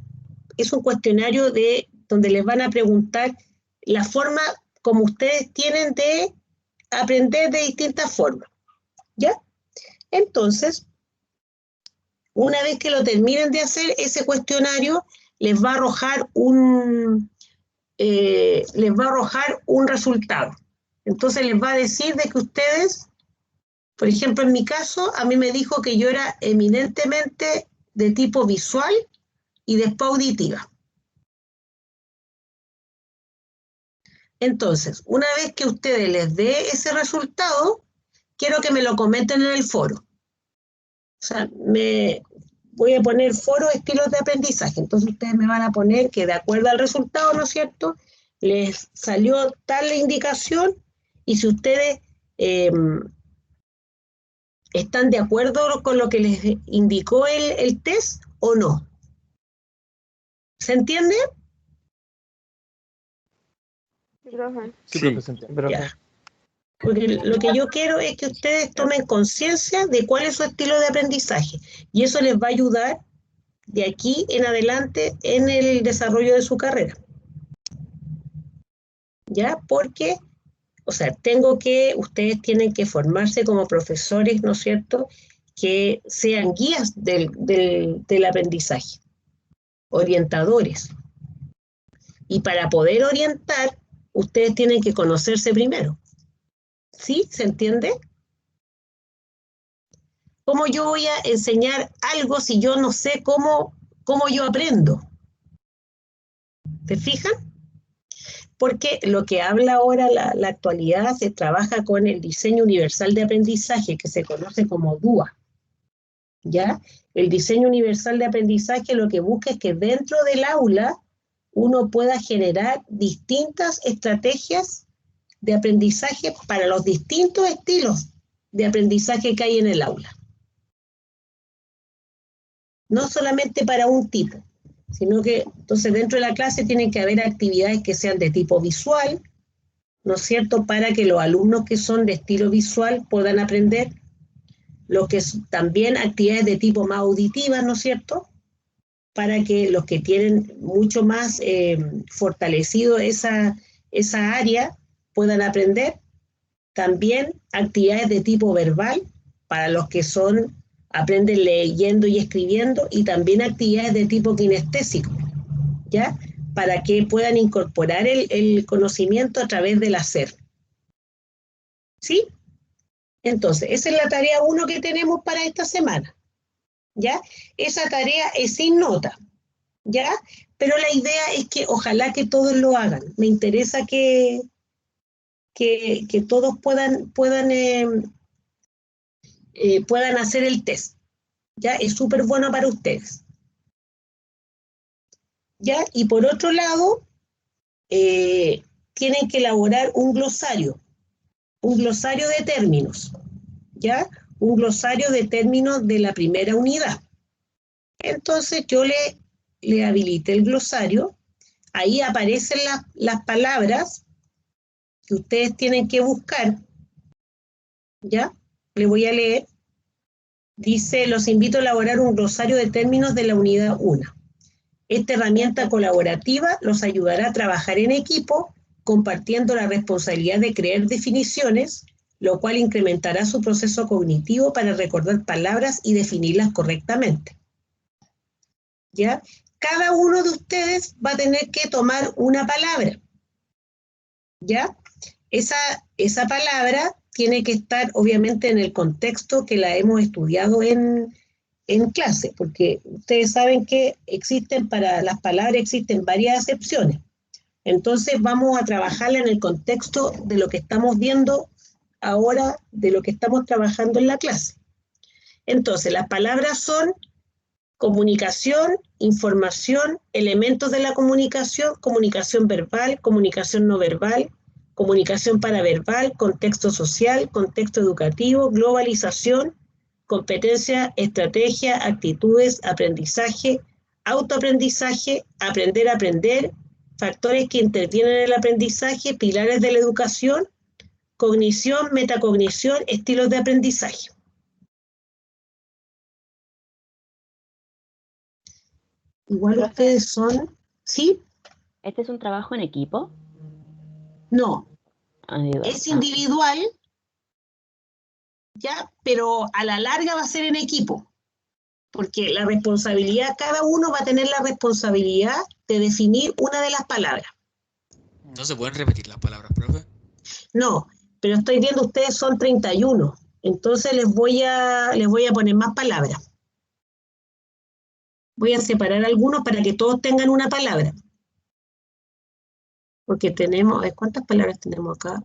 es un cuestionario donde les van a preguntar la forma como ustedes tienen de aprender de distintas formas, ¿ya? Entonces, una vez que lo terminen de hacer, ese cuestionario les va a arrojar un resultado. Entonces les va a decir de que ustedes, por ejemplo, en mi caso, a mí me dijo que yo era eminentemente de tipo visual y después auditiva. Entonces, una vez que ustedes les dé ese resultado, quiero que me lo comenten en el foro. O sea, me voy a poner foro estilos de aprendizaje. Entonces ustedes me van a poner que de acuerdo al resultado, ¿no es cierto?, les salió tal indicación y si ustedes están de acuerdo con lo que les indicó el test o no. ¿Se entiende? sí, profe, se entiende. Ya. Porque lo que yo quiero es que ustedes tomen conciencia de cuál es su estilo de aprendizaje y eso les va a ayudar de aquí en adelante en el desarrollo de su carrera. ¿Ya? Porque, o sea, ustedes tienen que formarse como profesores, ¿no es cierto?, que sean guías del aprendizaje, orientadores. Y para poder orientar, ustedes tienen que conocerse primero. ¿Sí? ¿Se entiende? ¿Cómo yo voy a enseñar algo si yo no sé cómo yo aprendo? ¿Te fijan? Porque lo que habla ahora la actualidad se trabaja con el diseño universal de aprendizaje, que se conoce como DUA. ¿Ya? El diseño universal de aprendizaje lo que busca es que dentro del aula uno pueda generar distintas estrategias de aprendizaje para los distintos estilos de aprendizaje que hay en el aula. No solamente para un tipo, sino que entonces dentro de la clase tienen que haber actividades que sean de tipo visual, ¿no es cierto?, para que los alumnos que son de estilo visual puedan aprender, lo que es también actividades de tipo más auditivas, ¿no es cierto?, para que los que tienen mucho más fortalecido esa área puedan aprender. También actividades de tipo verbal para los que aprenden leyendo y escribiendo y también actividades de tipo kinestésico, ¿ya? Para que puedan incorporar el conocimiento a través del hacer. ¿Sí? Entonces, esa es la tarea 1 que tenemos para esta semana, ¿ya? Esa tarea es sin nota, ¿ya? Pero la idea es que ojalá que todos lo hagan. Me interesa que todos puedan hacer el test, Ya es súper bueno para ustedes. ¿Ya? Y por otro lado, tienen que elaborar un glosario de términos, ¿ya? Un glosario de términos de la primera unidad. Entonces yo le habilité el glosario, ahí aparecen las palabras que ustedes tienen que buscar, ¿ya? Le voy a leer. Dice, los invito a elaborar un glosario de términos de la unidad 1. Esta herramienta colaborativa los ayudará a trabajar en equipo, compartiendo la responsabilidad de crear definiciones, lo cual incrementará su proceso cognitivo para recordar palabras y definirlas correctamente. ¿Ya? Cada uno de ustedes va a tener que tomar una palabra. ¿Ya? Esa palabra tiene que estar obviamente en el contexto que la hemos estudiado en clase, porque ustedes saben que para las palabras existen varias acepciones. Entonces vamos a trabajarla en el contexto de lo que estamos viendo ahora, de lo que estamos trabajando en la clase. Entonces, las palabras son comunicación, información, elementos de la comunicación verbal, comunicación no verbal, comunicación paraverbal, contexto social, contexto educativo, globalización, competencia, estrategia, actitudes, aprendizaje, autoaprendizaje, aprender a aprender, factores que intervienen en el aprendizaje, pilares de la educación, cognición, metacognición, estilos de aprendizaje. Igual ustedes son, ¿sí? ¿Este es un trabajo en equipo? No, Individual. es individual, ya, pero a la larga va a ser en equipo, porque la responsabilidad, cada uno va a tener la responsabilidad de definir una de las palabras. ¿No se pueden repetir las palabras, profe? No, pero estoy viendo, ustedes son 31, entonces les voy a poner más palabras. Voy a separar algunos para que todos tengan una palabra. Porque tenemos, ¿cuántas palabras tenemos acá?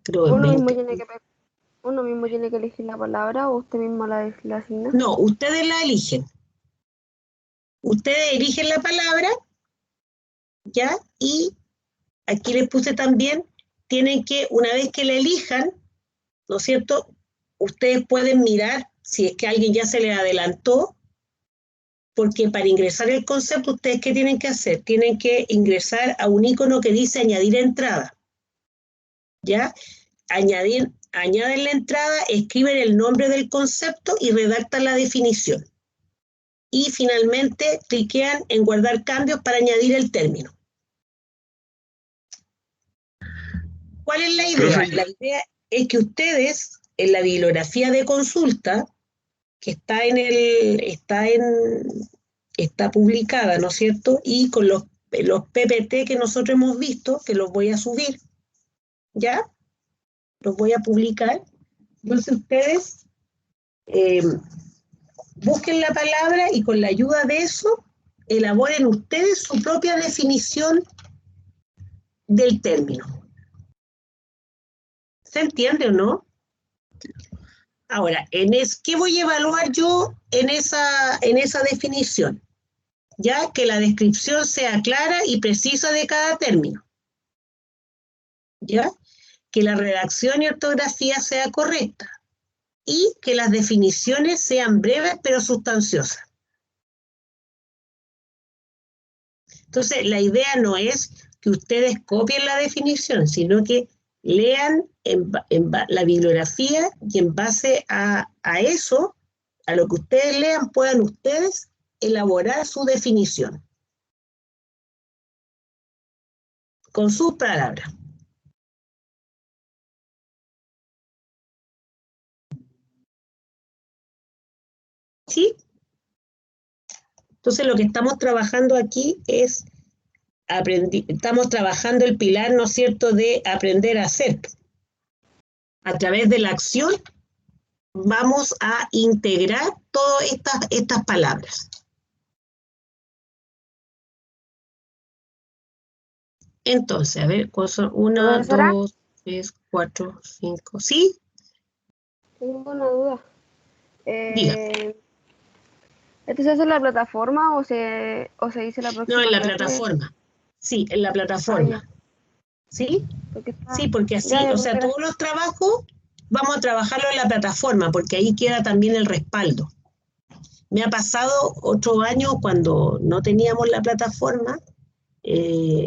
Creo que Uno 20. mismo tiene que elegir la palabra o usted mismo la asigna. No, ustedes la eligen. Ustedes eligen la palabra, ¿ya? Y aquí les puse también, tienen que, una vez que la elijan, ¿no es cierto? Ustedes pueden mirar si es que alguien ya se les adelantó, porque para ingresar el concepto, ¿ustedes qué tienen que hacer? Tienen que ingresar a un icono que dice añadir entrada, ¿ya? Añaden la entrada, escriben el nombre del concepto y redactan la definición. Y finalmente cliquean en guardar cambios para añadir el término. ¿Cuál es la idea? Profe. La idea es que ustedes, en la bibliografía de consulta, que está publicada, ¿no es cierto? Y con los PPT que nosotros hemos visto, que los voy a subir, ¿ya? Los voy a publicar. Entonces ustedes busquen la palabra y con la ayuda de eso, elaboren ustedes su propia definición del término. ¿Se entiende o no? Ahora, ¿qué voy a evaluar yo en esa definición? Ya que la descripción sea clara y precisa de cada término. ¿Ya? Que la redacción y ortografía sea correcta. Y que las definiciones sean breves pero sustanciosas. Entonces, la idea no es que ustedes copien la definición, sino que lean la bibliografía y en base a eso, a lo que ustedes lean, puedan ustedes elaborar su definición. Con sus palabras. ¿Sí? Entonces, lo que estamos trabajando aquí es estamos trabajando el pilar, ¿no es cierto?, de aprender a hacer. A través de la acción vamos a integrar todas estas palabras. Entonces, a ver, ¿cuáles son? 1, ¿Profesora? 2, 3, 4, 5. ¿Sí? Tengo una duda. Diga. ¿Este se hace en la plataforma o se dice la próxima No, en la clase? plataforma. Sí, en la Ah, plataforma. ya. ¿Sí? Porque está... Sí, porque así, Ya, o sea, profe, todos los trabajos vamos a trabajarlo en la plataforma, porque ahí queda también el respaldo. Me ha pasado otro año cuando no teníamos la plataforma,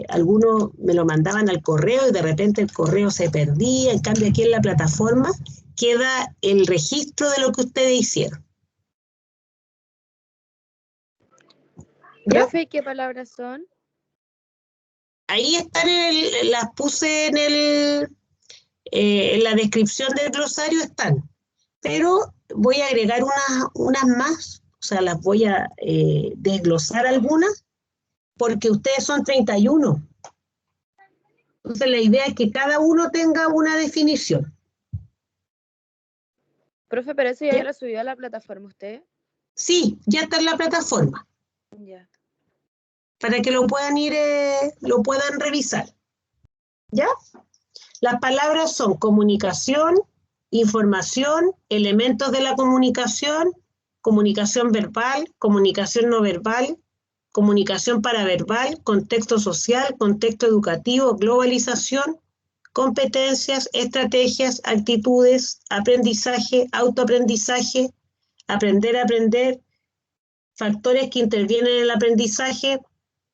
algunos me lo mandaban al correo y de repente el correo se perdía, en cambio aquí en la plataforma queda el registro de lo que ustedes hicieron. ¿Ya? Profe, ¿qué palabras son? Ahí están, las puse en la descripción del glosario están, pero voy a agregar unas más, o sea, las voy a desglosar algunas, porque ustedes son 31. Entonces la idea es que cada uno tenga una definición. Profe, pero eso ya ¿Ya? lo subió a la plataforma usted. Sí, ya está en la plataforma, Ya. para que lo puedan revisar. ¿Ya? Las palabras son comunicación, información, elementos de la comunicación, comunicación verbal, comunicación no verbal, comunicación paraverbal, contexto social, contexto educativo, globalización, competencias, estrategias, actitudes, aprendizaje, autoaprendizaje, aprender a aprender, factores que intervienen en el aprendizaje,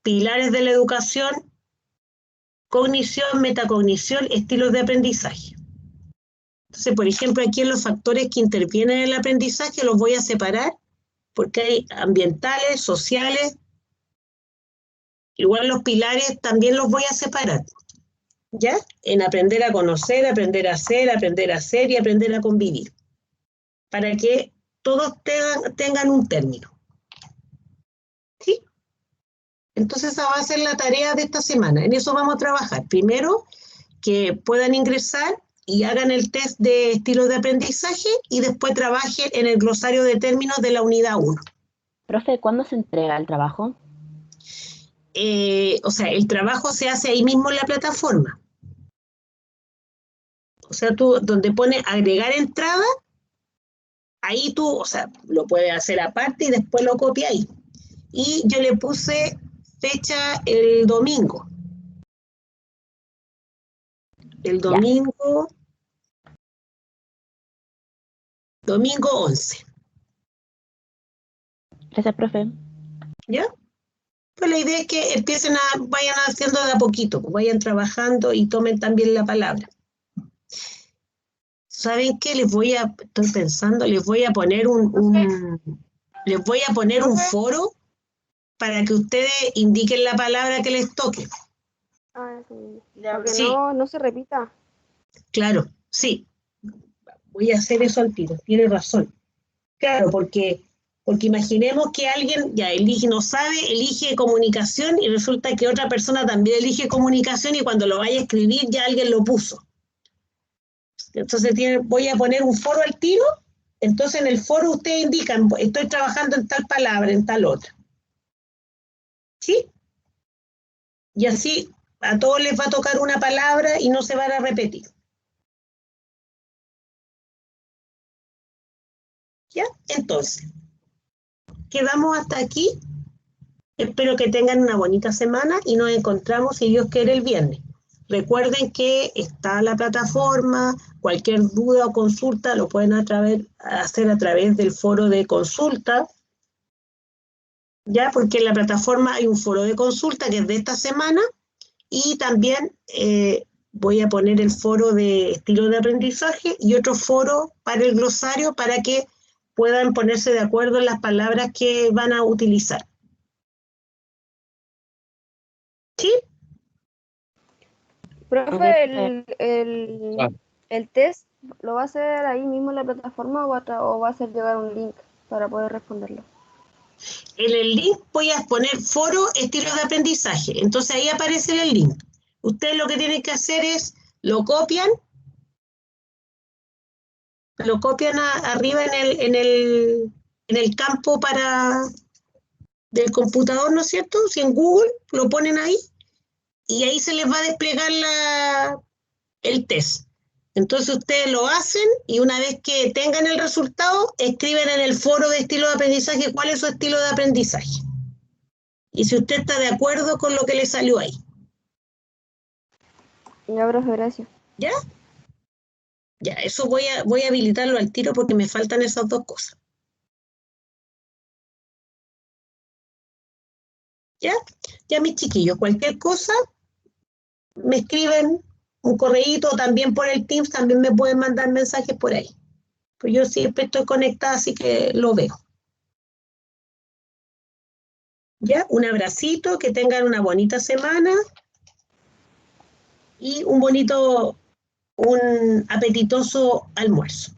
pilares de la educación, cognición, metacognición, estilos de aprendizaje. Entonces, por ejemplo, aquí en los factores que intervienen en el aprendizaje los voy a separar porque hay ambientales, sociales, igual los pilares también los voy a separar, ¿ya? En aprender a conocer, aprender a hacer y aprender a convivir, para que todos tengan un término. ¿Sí? Entonces esa va a ser la tarea de esta semana, en eso vamos a trabajar. Primero, que puedan ingresar y hagan el test de estilos de aprendizaje y después trabajen en el glosario de términos de la unidad 1. Profe, ¿cuándo se entrega el trabajo? O sea, el trabajo se hace ahí mismo en la plataforma. O sea, tú donde pone agregar entrada, ahí tú, o sea, lo puedes hacer aparte y después lo copias ahí. Y yo le puse fecha el domingo. El domingo, domingo 11. Gracias, profe. ¿Ya? Pues la idea es que vayan haciendo de a poquito, pues vayan trabajando y tomen también la palabra. ¿Saben qué? Estoy pensando, les voy a poner un foro para que ustedes indiquen la palabra que les toque. Ah, sí. Para que Sí, no se repita. claro, sí. Voy a hacer eso al tiro, tiene razón. Claro, porque imaginemos que alguien ya no sabe, elige comunicación y resulta que otra persona también elige comunicación y cuando lo vaya a escribir ya alguien lo puso. Entonces voy a poner un foro al tiro, entonces en el foro ustedes indican, estoy trabajando en tal palabra, en tal otra. ¿Sí? Y así a todos les va a tocar una palabra y no se van a repetir. ¿Ya? Entonces, quedamos hasta aquí. Espero que tengan una bonita semana y nos encontramos, si Dios quiere, el viernes. Recuerden que está la plataforma, cualquier duda o consulta lo pueden hacer a través del foro de consulta, ya, porque en la plataforma hay un foro de consulta que es de esta semana y también voy a poner el foro de estilo de aprendizaje y otro foro para el glosario para que puedan ponerse de acuerdo en las palabras que van a utilizar. ¿Sí? Profe, Ah. el test lo va a hacer ahí mismo en la plataforma o va a hacer llegar un link para poder responderlo. En el link voy a poner foro estilos de aprendizaje. Entonces ahí aparece el link. Ustedes lo que tienen que hacer es, lo copian arriba en el campo del computador, ¿no es cierto? Si en Google lo ponen ahí y ahí se les va a desplegar el test. Entonces ustedes lo hacen y una vez que tengan el resultado, escriben en el foro de estilo de aprendizaje cuál es su estilo de aprendizaje. Y si usted está de acuerdo con lo que le salió ahí. Ya, profe, gracias. ¿Ya? Ya, eso voy a habilitarlo al tiro porque me faltan esas dos cosas. ¿Ya? Ya, mis chiquillos, cualquier cosa, me escriben un correíto también por el Teams, también me pueden mandar mensajes por ahí. Pues yo siempre estoy conectada, así que lo veo. ¿Ya? Un abracito, que tengan una bonita semana y un apetitoso almuerzo.